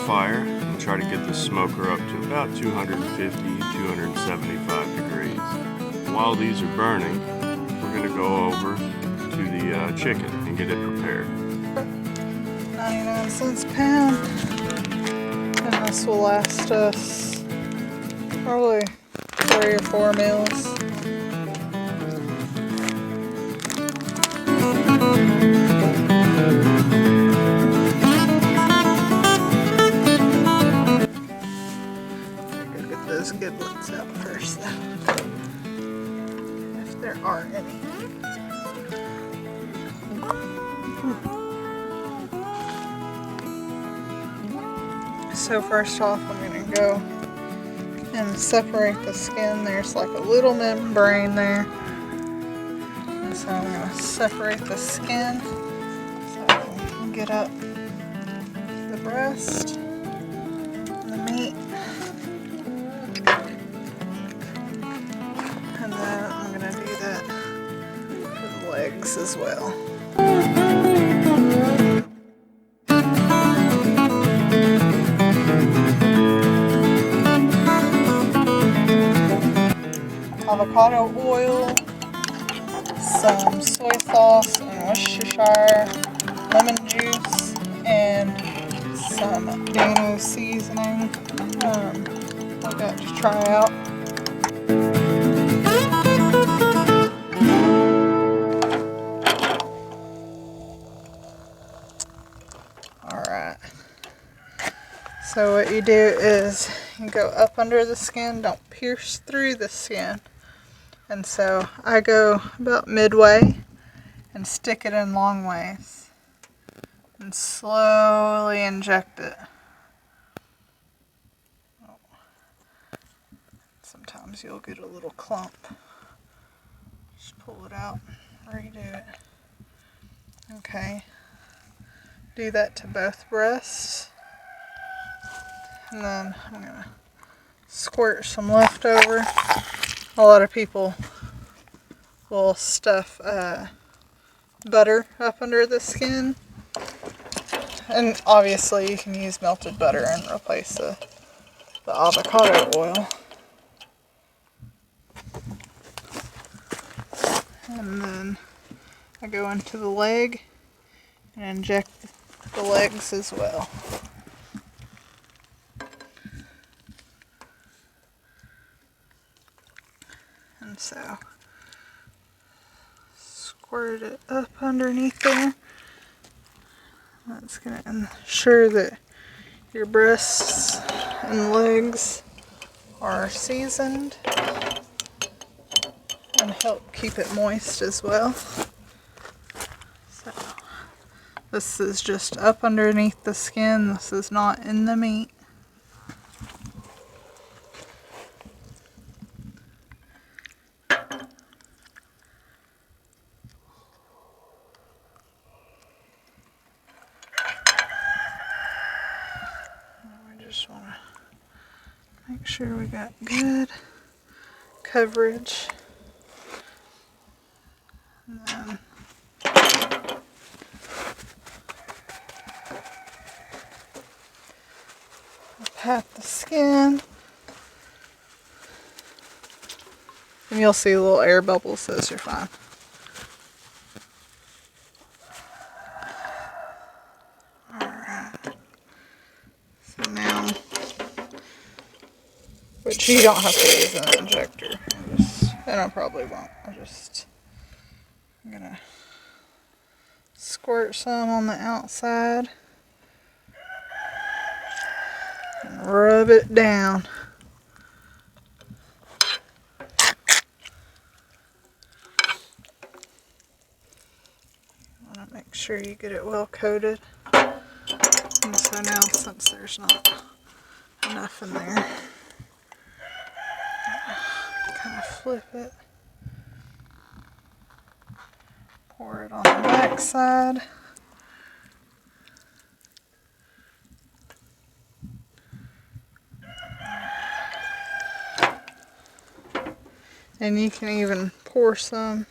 fire and try to get the smoker up to about 250, 275 degrees. While these are burning, we're going to go over to the chicken and get it prepared. 99 cents a pound, and this will last us probably 3 or 4 meals. Gotta get those giblets out first, though, if there are any. So first off, I'm going to go and separate the skin. There's like a little membrane there. And so I'm going to separate the skin so I can get up the breast and the meat. And then I'm going to do that for the legs as well. Avocado oil, some soy sauce and Worcestershire, lemon juice, and some Dano seasoning. I got to try out. Alright, so what you do is you go up under the skin, don't pierce through the skin. And so I go about midway and stick it in long ways and slowly inject it. Sometimes you'll get a little clump. Just pull it out, redo it. Okay. Do that to both breasts. And then I'm going to squirt some leftover. A lot of people will stuff butter up under the skin. And obviously you can use melted butter and replace the avocado oil. And then I go into the leg and inject the legs as well. And so squirt it up underneath there. That's going to ensure that your breasts and legs are seasoned and help keep it moist as well. So this is just up underneath the skin. This is not in the meat. Just want to make sure we got good coverage. And then pat the skin. And you'll see little air bubbles, those are fine. Which you don't have to use an injector. And I probably won't. I'm gonna squirt some on the outside and rub it down. You want to make sure you get it well coated. And so now, since there's not enough in there, kind of flip it, pour it on the back side, and you can even pour some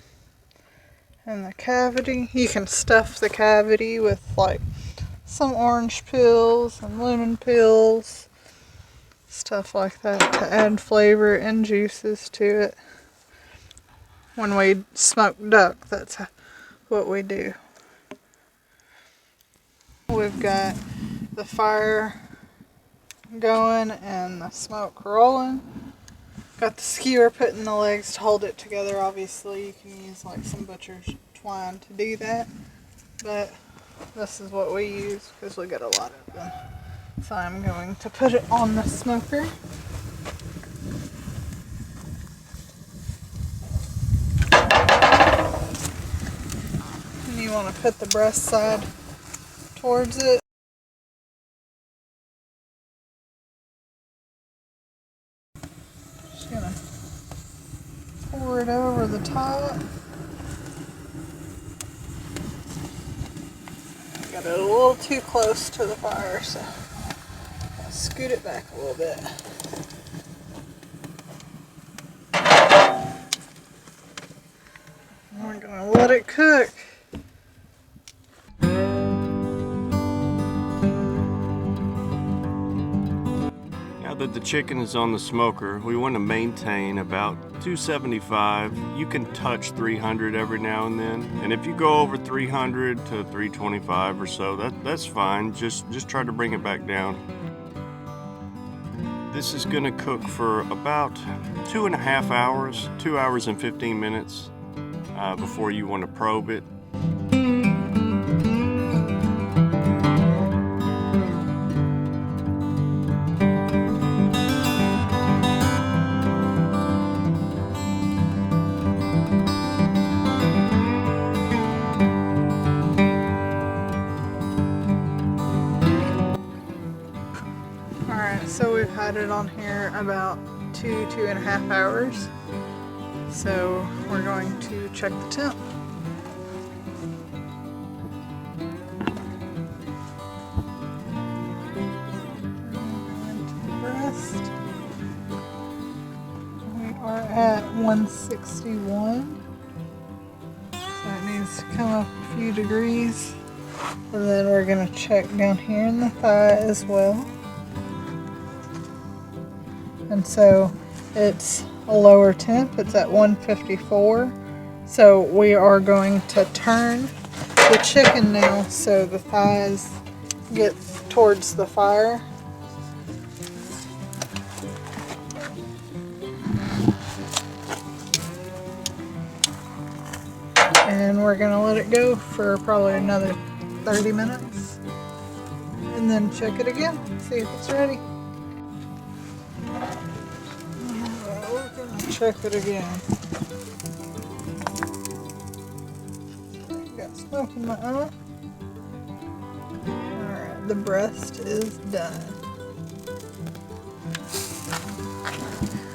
in the cavity. You can stuff the cavity with like some orange peels and lemon peels, stuff like that to add flavor and juices to it. When we smoke duck, that's what we do. We've got the fire going and the smoke rolling. Got the skewer putting the legs to hold it together. Obviously you can use like some butcher's twine to do that, but this is what we use because we got a lot of them. So I'm going to put it on the smoker. And you want to put the breast side towards it. Just gonna pour it over the top. Got it a little too close to the fire, so I'll scoot it back a little bit. And we're gonna let it cook. Now that the chicken is on the smoker, we want to maintain about 275. You can touch 300 every now and then, and if you go over 300 to 325 or so, that's fine. Just try to bring it back down. This is going to cook for about 2.5 hours, 2 hours and 15 minutes before you want to probe it. So we've had it on here about 2.5 hours. So we're going to check the temp. Breast. We are at 161. So it needs to come up a few degrees. And then we're going to check down here in the thigh as well. And so it's a lower temp, it's at 154. So we are going to turn the chicken now so the thighs get towards the fire. And we're gonna let it go for probably another 30 minutes. And then check it again, see if it's ready. Check it again. Got smoke in my eye. Alright, the breast is done.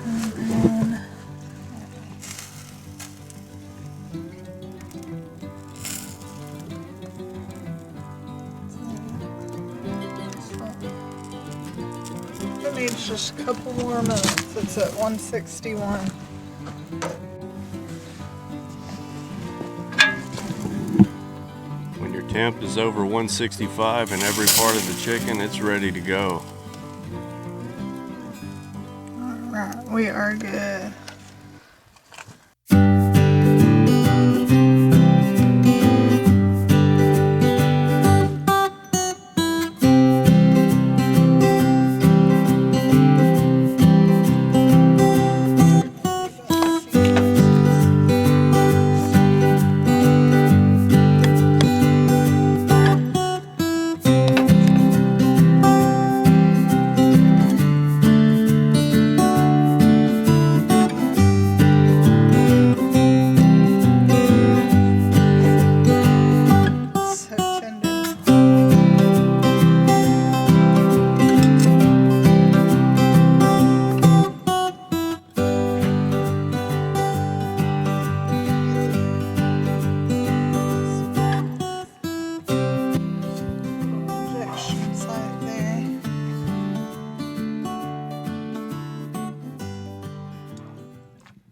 And then it needs just a couple more minutes. It's at 161. When your temp is over 165 in every part of the chicken, it's ready to go. Alright, we are good.